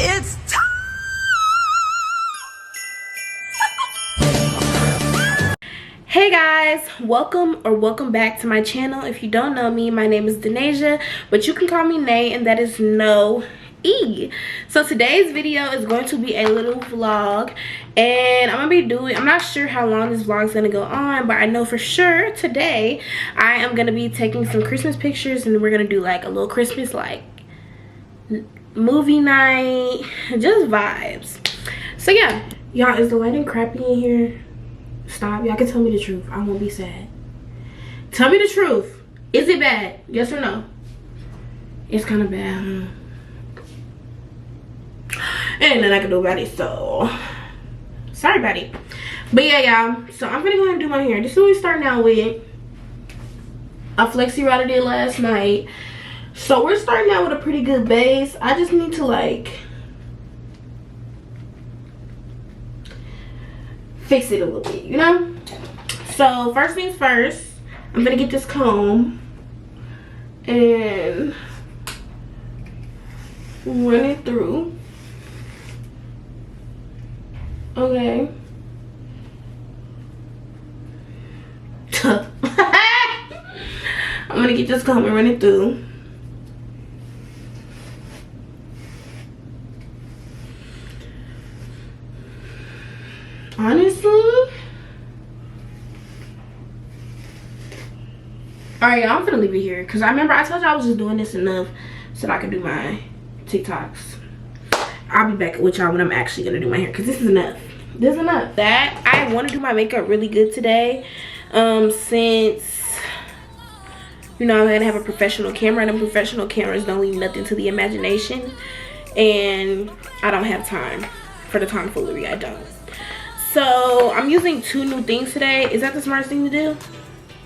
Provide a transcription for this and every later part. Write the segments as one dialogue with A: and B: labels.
A: It's time.
B: Hey guys, welcome back to my channel. If you don't know me, my name is Denasia, but you can call me Nay, and that is no E. So today's video is going to be a little vlog, and I'm not sure how long this vlog is going to go on, but I know for sure today I am going to be taking some Christmas pictures, and we're going to do like a little Christmas like movie night, just vibes. So yeah, y'all, is the lighting crappy in here? Stop. Y'all can tell me the truth. I won't be sad. Tell me the truth. Is it bad? Yes or no? It's kind of bad. Ain't nothing I can do about it, so sorry about it. But yeah, y'all, so I'm gonna go ahead and do my hair. This is what we're starting out with. A flexi rod I did last night. So we're starting out with a pretty good base. I just need to like fix it a little bit, you know. So first things first, I'm gonna get this comb and run it through. Okay. I'm gonna get this comb and run it through. Honestly, alright, y'all, I'm gonna leave it here because I remember I told you I was just doing this enough so that I could do my TikToks. I'll be back with y'all when I'm actually gonna do my hair because this is enough. This is enough. That I want to do my makeup really good today, since you know I'm gonna have a professional camera, and professional cameras don't leave nothing to the imagination, and I don't have time for the tomfoolery. I don't. So I'm using two new things today. Is that the smartest thing to do?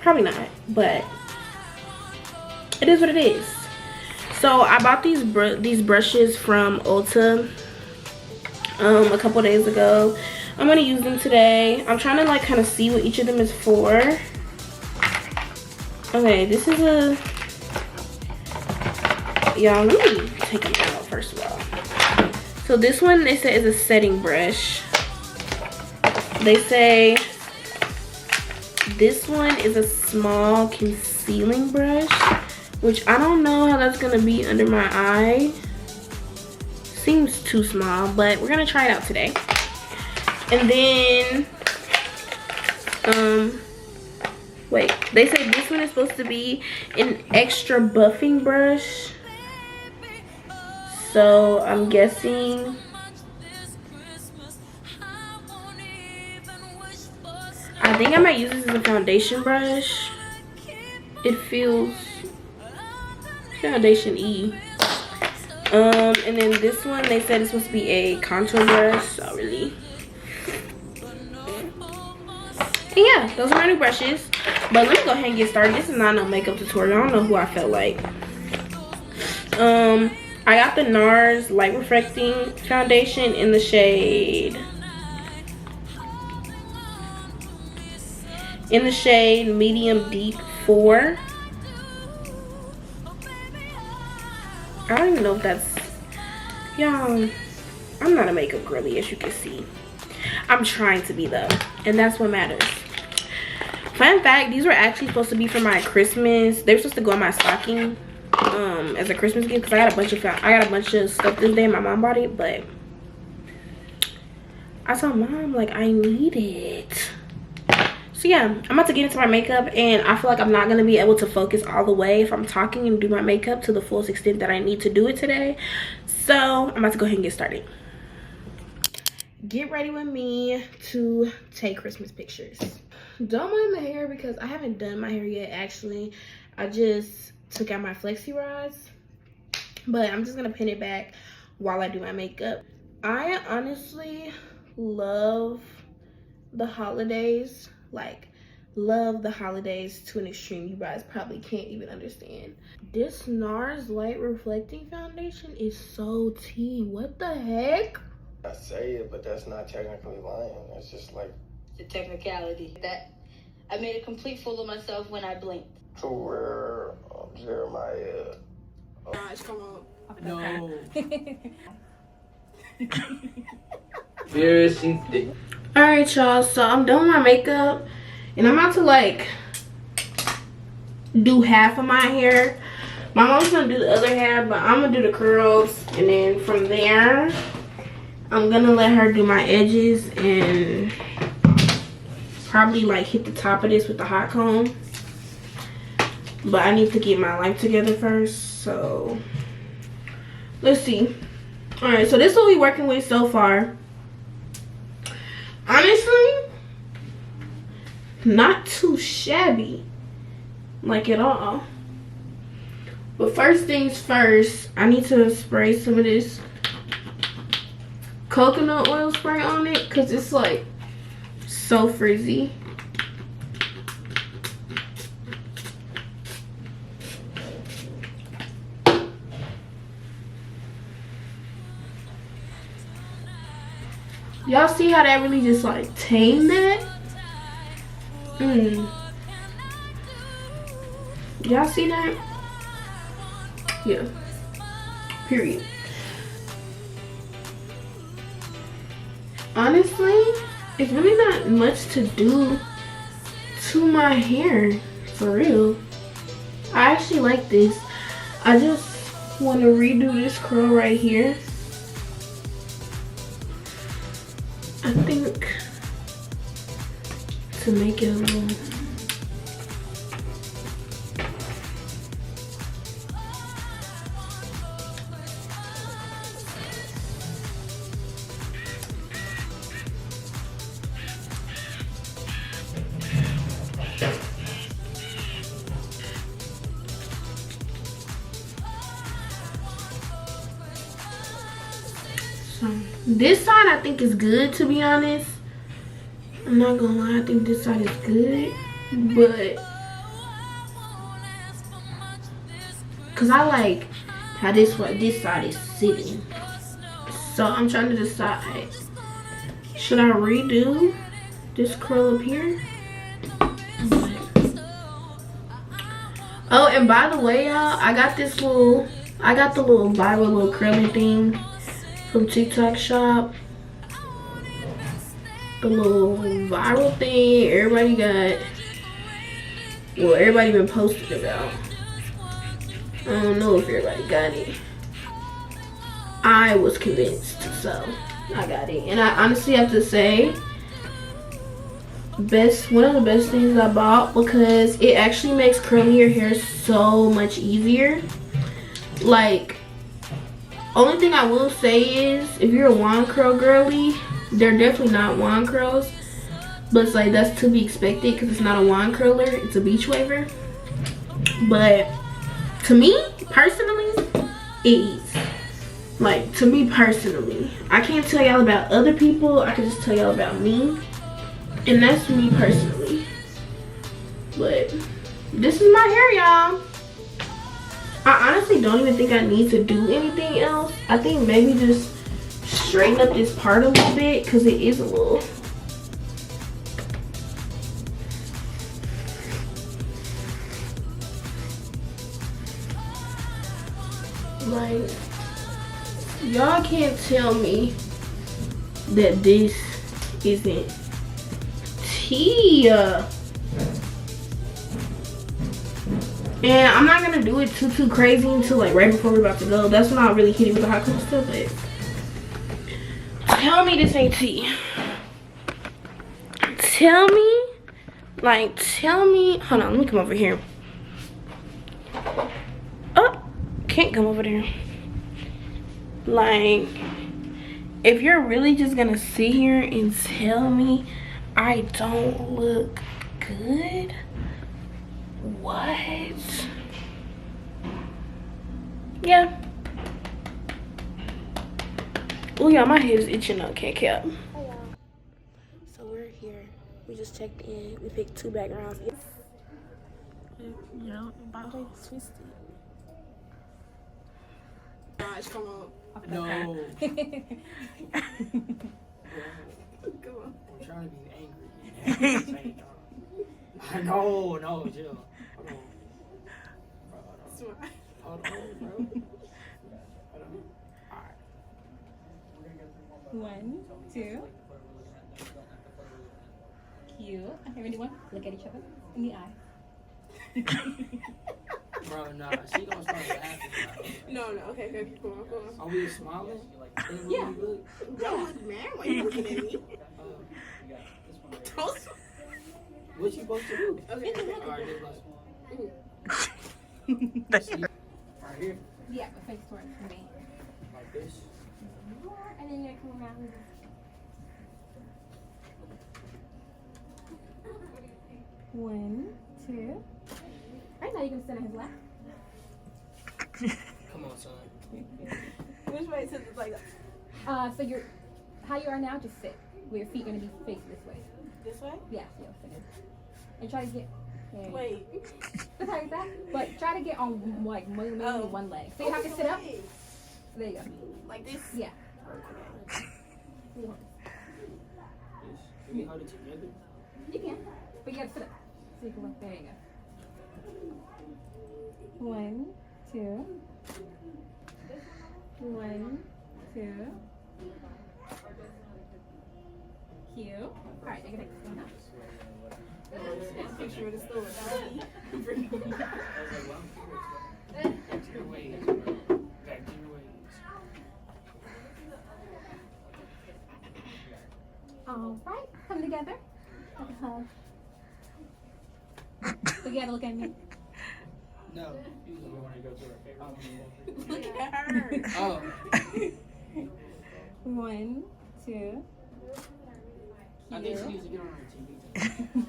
B: Probably not, but it is what it is. So I bought these brushes from Ulta a couple days ago. I'm gonna use them today. I'm trying to like kind of see what each of them is for. Okay, this is a, y'all, let me take them out first of all. So this one they said is a setting brush. They say this one is a small concealing brush, which I don't know how that's gonna be under my eye. Seems too small, but we're gonna try it out today. And then wait, they say this one is supposed to be an extra buffing brush, so I'm guessing I think I might use this as a foundation brush. It feels foundation-y. And then this one, they said it's supposed to be a contour brush. So really. And yeah, those are my new brushes. But let me go ahead and get started. This is not no makeup tutorial. I don't know who I felt like. I got the NARS Light Reflecting Foundation in the shade Medium Deep 4. I don't even know if that's, y'all, I'm not a makeup girly, as you can see. I'm trying to be though, and that's what matters. Fun fact, these were actually supposed to be for my Christmas. They were supposed to go on my stocking as a Christmas gift, because I got a bunch of stuff this day. My mom bought it, but I told mom like I need it. So yeah, I'm about to get into my makeup, and I feel like I'm not going to be able to focus all the way if I'm talking and do my makeup to the fullest extent that I need to do it today. So I'm about to go ahead and get started. Get ready with me to take Christmas pictures. Don't mind the hair because I haven't done my hair yet actually. I just took out my flexi rods, but I'm just going to pin it back while I do my makeup. I honestly love the holidays. Like, love the holidays to an extreme. You guys probably can't even understand. This NARS Light Reflecting Foundation is so tea. What the heck?
C: I say it, but that's not technically lying. That's just like
D: the technicality. That I made a complete fool of myself when I blinked.
C: to where Jeremiah.
B: Guys, come on.
E: No.
C: Very thick.
B: Alright, y'all, so I'm done with my makeup and I'm about to like do half of my hair. My mom's gonna do the other half, but I'm gonna do the curls, and then from there I'm gonna let her do my edges and probably like hit the top of this with the hot comb. But I need to get my life together first, so let's see. Alright, so this is what we're working with so far. Honestly, not too shabby, like at all. But first things first, I need to spray some of this coconut oil spray on it because it's like so frizzy. Y'all see how that really just like tamed that? Y'all see that? Yeah. Period. Honestly, it's really not much to do to my hair, for real. I actually like this. I just want to redo this curl right here. I think to make it a little this side I think is good, to be honest. I'm not gonna lie, I think this side is good, but cause I like how this side is sitting. So I'm trying to decide, should I redo this curl up here? Oh, and by the way, y'all, I got the little viral little curling thing from TikTok shop. The little viral thing everybody got. Well, everybody been posting about. I don't know if everybody got it. I was convinced, so I got it. And I honestly have to say, one of the best things I bought, because it actually makes curling your hair so much easier. Like, only thing I will say is, if you're a wand curl girly, they're definitely not wand curls, but it's like that's to be expected because it's not a wand curler, it's a beach waver. But to me personally, it is. Like, to me personally, I can't tell y'all about other people, I can just tell y'all about me, and that's me personally. But this is my hair, y'all. I honestly don't even think I need to do anything else. I think maybe just straighten up this part a little bit because it is a little. Like, y'all can't tell me that this isn't tea. And I'm not gonna do it too crazy until like right before we're about to go. That's when I'll really hit it with the hot cold stuff. But tell me this ain't tea. Tell me, like, tell me. Hold on, let me come over here. Oh, can't come over there. Like, if you're really just gonna sit here and tell me I don't look good, what? Yeah. Oh yeah, my head is itching up, can't cap. So we're here. We just checked in. We picked 2 backgrounds. You know, about to twist it. Gosh, come on.
C: No.
B: Come on.
C: I'm trying to be angry. No, chill. Hold on. Hold on, bro. Hold on. Alright. We're gonna get
A: 1, 2. Cute. Okay, ready? One. Look at each other in the eye.
C: Bro, nah, she gonna start laughing.
B: No, okay, come on.
C: Are we smiling?
A: Yeah.
B: Don't look mad. Why you looking at me?
C: What you supposed to do?
B: Okay.
C: Alright, right here,
A: Yeah, but face towards me.
C: like this.
A: And then you're gonna come around. One, 2. Right now you're gonna sit on his lap.
C: Come on, son.
B: Which way to the like
A: So you're how you are now, just sit. Where your feet are gonna be facing this way.
B: this way?
A: Yeah, sit in. And try to get
B: Wait.
A: That's how you that. But try to get on like mainly one leg. So you have to sit up. There you go.
B: Like this?
A: Yeah.
C: Can we hold it together?
A: You can. But you have to sit up. So you can look. There you go. 1, 2. 1, 2. Cute. Alright, you're gonna come out.
B: Picture of the store.
C: Back to your ways, bro. Back to your ways.
A: Alright, come together. Like a hug. So you gotta look at me.
C: No.
B: Look at her.
C: Oh.
A: 1, 2.
C: I think she needs to get on her TV.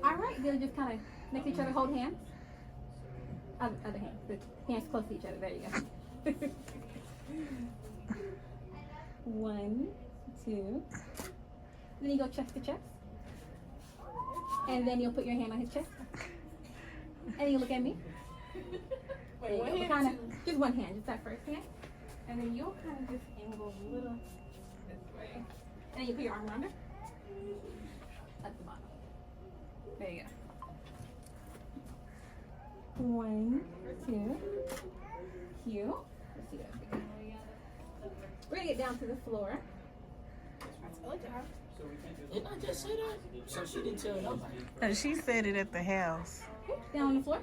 A: Alright, they'll just kind of next to each other, hold hands. Other hand. The hands close to each other. There you go. 1, 2. Then you go chest to chest. And then you'll put your hand on his chest. And then you look at me.
B: Wait, one hand?
A: Kind of, just one hand, just that first hand. And then you'll kind of just angle a little this way. And then you put your arm around her. At the bottom. There you go. 1, 2. Cute. Let's see that. We're gonna get down to the floor.
C: Didn't I just say that? So she didn't tell nobody.
E: And she said it at the house.
A: Down on the floor.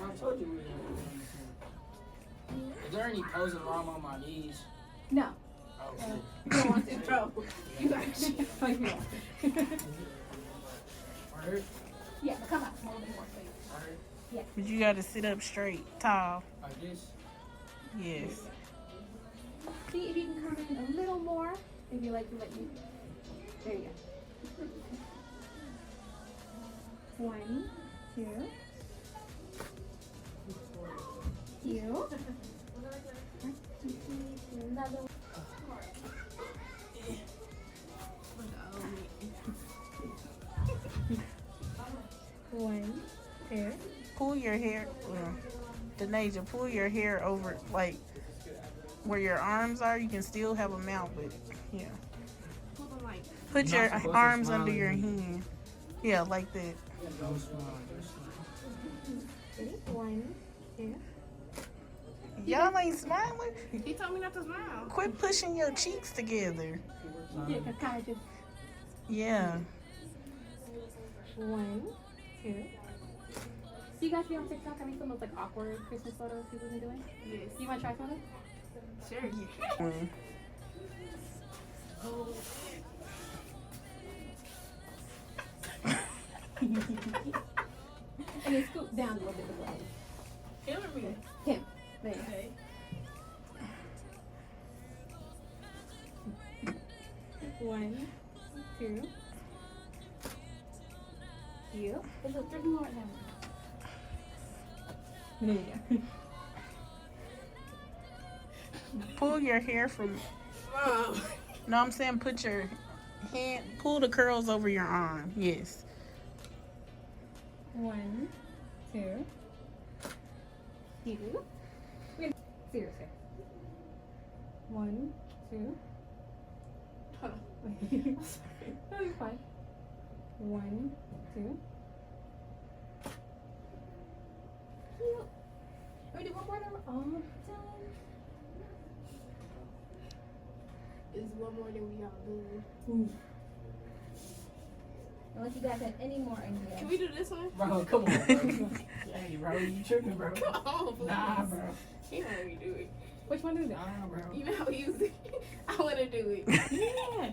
C: I told you we were gonna do this. Is there any posing while I'm on my knees?
A: No.
C: Oh,
A: You don't want to.
B: Bro.
A: You got it. Oh, you don't want to.
C: right?
A: Yeah, but come out. More than more, please.
C: Right?
E: But you gotta sit up straight, tall.
C: Like this?
E: Yes.
A: See if you can come in a little more. If you like to let you. There you go. 1, 2. Cute. Another one. One, 2.
E: Pull your hair, Denasia, pull your hair over, like, where your arms are. You can still have a mount, but, yeah. Put your arms under your hand. Yeah, like that.
C: Don't smile.
A: Ready? 1, 2.
E: Y'all ain't smiling?
B: He told me not to smile.
E: Quit pushing your cheeks together.
A: Yeah, kind of just
E: Yeah.
A: 1, 2. So you guys be on TikTok having some of those like awkward Christmas photos people been doing?
B: Yes.
A: You want to try some of them?
B: Sure.
E: Mm.
A: And then scoop down a little bit with legs.
B: Him or me?
A: Him. There you go.
B: Okay.
A: 1, 2. Cute. There's a 3 more right now. There you go.
E: Pull your hair from.
B: Mom.
E: No, I'm saying put your hand. Pull the curls over your arm. Yes.
A: 1, 2. Cute. We're gonna seriously. 1, 2.
B: Hold on.
A: Oh, you're fine. 1, 2. Cute. Can we do one more? All done.
B: is one more than we all do.
A: Unless you guys have any more ideas.
B: Can we do this one?
C: Bro, come on, bro. Hey, bro, you tripping, bro?
B: Come on, please.
C: Nah, bro.
B: He don't let me do it.
A: Which one is it?
C: Nah, bro.
B: You know how we use it. I want to do it.
A: Yeah.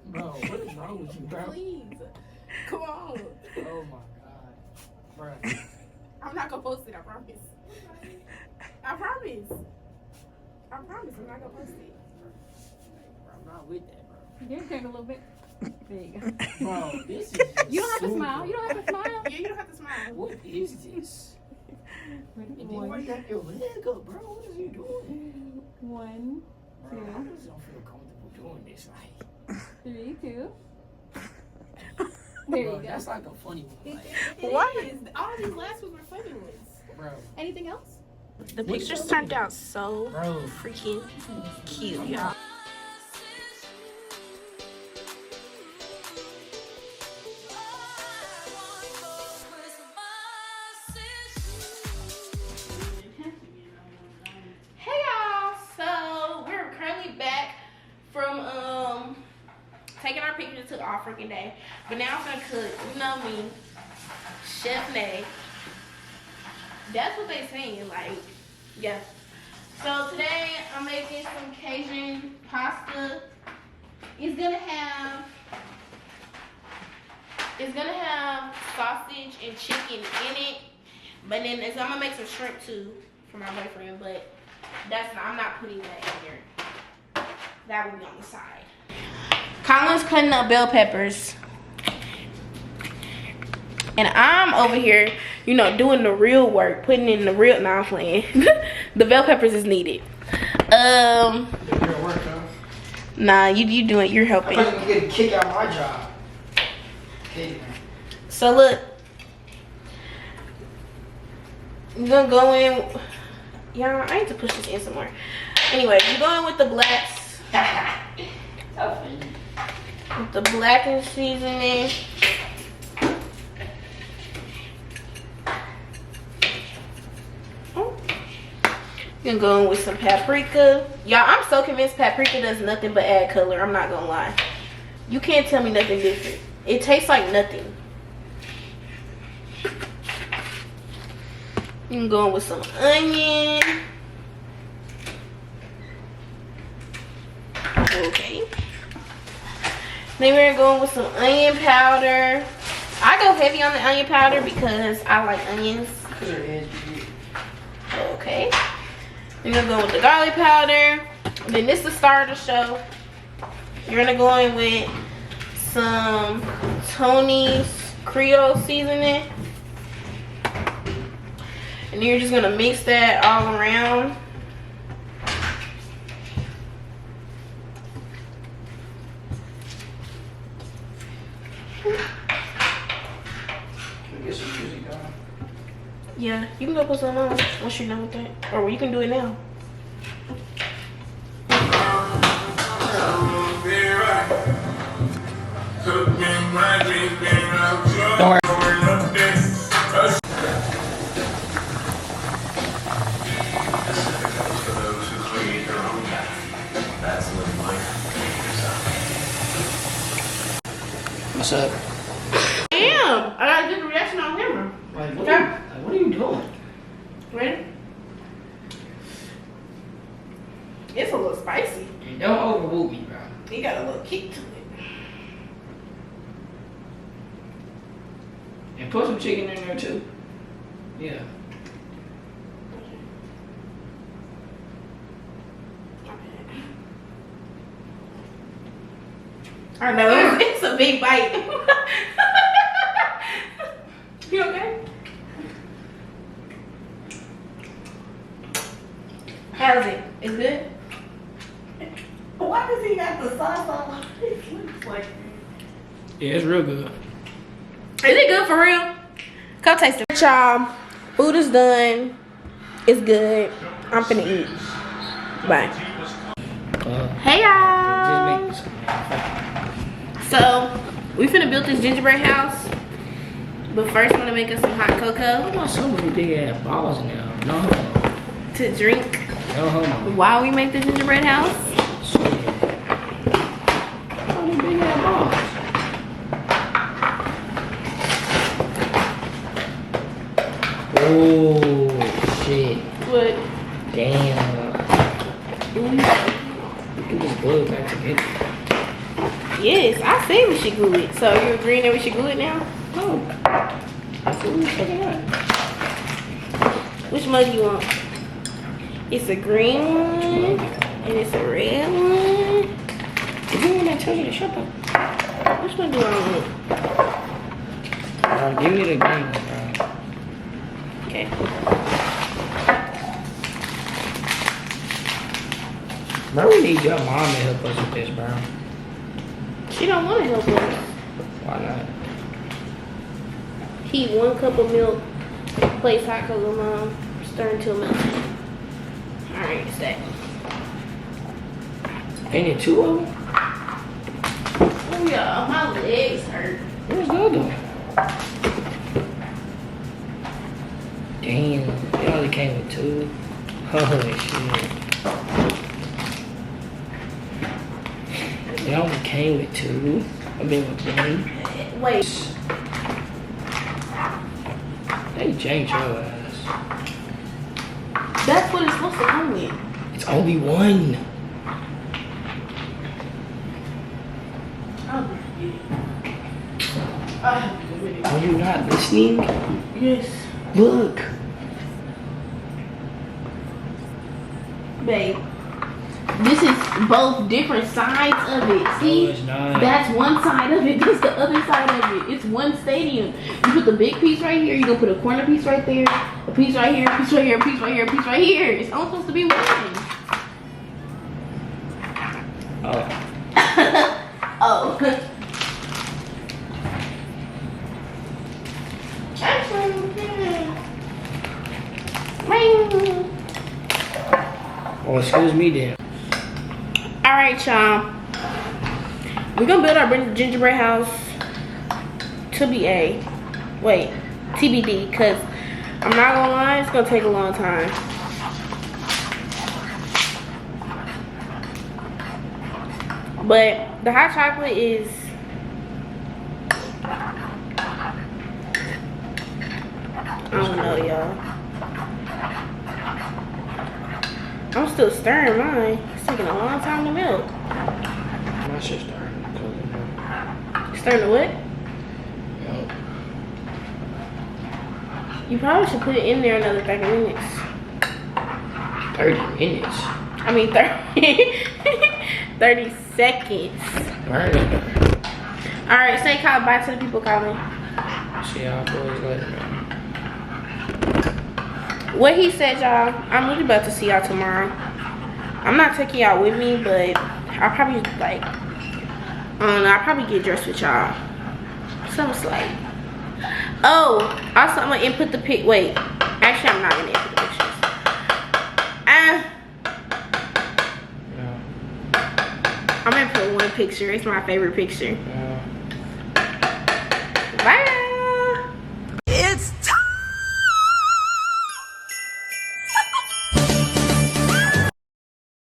C: Bro, what is wrong with you, bro?
B: Please. Come on.
C: Oh my god. Bro.
B: I'm not going to post it, I promise. I promise. I promise I'm not going to post it.
C: Bro, I'm not with that, bro.
A: Your turn a little bit. There you go.
C: Bro, this is just
A: You don't have to
C: super.
A: smile. You don't have to smile.
B: Yeah, you don't have to smile.
C: What is this?
A: Ready?
C: And then why you got your leg up, bro? What is you doing?
A: 1,
C: Bro, I just don't feel comfortable doing this. Like,
A: 3, 2. There
C: bro,
A: you go.
C: that's like a funny one. Like,
E: What?
B: It is. All these last ones were funny ones.
C: bro,
A: Anything else?
E: The pictures turned out so
C: bro.
E: freaking cute, y'all.
B: Hey y'all, so we're currently back from taking our pictures to our freaking day, but now I'm gonna cook. You know me, Chef Nay. That's what they saying, like, yeah. So today I'm making some Cajun pasta. It's gonna have sausage and chicken in it, but then I'm gonna make some shrimp too for my boyfriend, but I'm not putting that in here. That will be on the side. Colin's cutting up bell peppers. And I'm over here, you know, doing the real work, putting in the real, nah, I'm playing. The bell peppers is needed. Nah, you're helping.
C: I'm gonna get a kick out my job. Okay, man.
B: So look, you're gonna go in. Y'all, I need to push this in somewhere. Anyway, you're going with the blacks. With the blackened seasoning. You're gonna go in with some paprika. Y'all, I'm so convinced paprika does nothing but add color. I'm not gonna lie. You can't tell me nothing different. It tastes like nothing. You can go in with some onion. Okay. Then we're gonna go in with some onion powder. I go heavy on the onion powder because I like onions. Okay. You're gonna go with the garlic powder. Then this is the star of the show. You're gonna go in with some Tony's Creole seasoning. And you're just gonna mix that all around. Yeah, you can go put some on once you're done with that. Or you can do it now.
C: Don't worry. What's up?
B: Damn, I gotta get the reaction on camera.
C: Like,
B: what
C: are you doing?
B: Ready? It's a little spicy.
C: And don't overrule me, bro.
B: You got a little kick to it.
C: And put some chicken in there too. Yeah.
B: I know, it's a big bite. You okay? How's it? Is it good? Why does he got the sauce on his lips like that?
C: Yeah, it's real good.
B: Is it good for real? Come taste it. Y'all, food is done. It's good. I'm finna eat. Bye. Hey y'all. So, we finna build this gingerbread house. But first, I'm gonna make us some hot cocoa
C: I want so many big ass balls now. No.
B: to drink.
C: No homo.
B: Why we make the gingerbread house?
C: Oh, they big ass balls. Oh, shit.
B: What?
C: Damn. You can just glue it back together.
B: Yes, I say we should glue it. So you agreeing that we should glue it now?
C: No. That's what we're talking about.
B: Which mug you want? It's a green one and it's a red one.
C: Is you one that tells you to shut up?
B: Which one do I want?
C: Give me the green one, bro.
B: Okay.
C: Bro, we need your mom to help us with this, bro.
B: She don't want to help us.
C: Why not?
B: Heat 1 cup of milk. Place hot cocoa, mom. Stir until melted. Alright, it's that.
C: Ain't it 2 of them?
B: Oh yeah, my legs hurt.
C: Where's the other one? Damn, they only came with 2. Holy shit. They only came with 2. I've been with 1.
B: Wait.
C: They janked your ass.
B: That's what it's supposed to come with.
C: It's only 1. Are you not listening?
B: Yes.
C: Look.
B: Babe. This is both different sides of it. See?
C: No, it's not.
B: That's one side of it. That's the other side of it. It's one stadium. You put the big piece right here. You're going to put a corner piece right there. A piece right here. A piece right here. A piece right here. A piece right here. It's all supposed to be one.
C: Oh.
B: Oh.
C: Oh, excuse me then.
B: Alright, y'all. We're gonna build our gingerbread house to be TBD, because I'm not gonna lie, it's gonna take a long time. But the hot chocolate is I don't know, y'all. I'm still stirring mine. It's taking a long time to melt.
C: My shit's starting to cook.
B: Stirring the what?
C: Yep.
B: You probably should put it in there another 30 minutes.
C: 30 minutes?
B: I mean 30 seconds.
C: Alright.
B: Alright, say bye to the people, Colin.
C: See y'all boys later, man.
B: What he said, y'all, I'm really about to see y'all tomorrow. I'm not taking y'all with me, but I'll probably I don't know, I'll probably get dressed with y'all. Something slight. Oh, also I'm gonna input the wait. Actually, I'm not gonna input the pictures.
C: Yeah.
B: I'm gonna put one picture. It's my favorite picture.
C: Yeah.
B: Bye.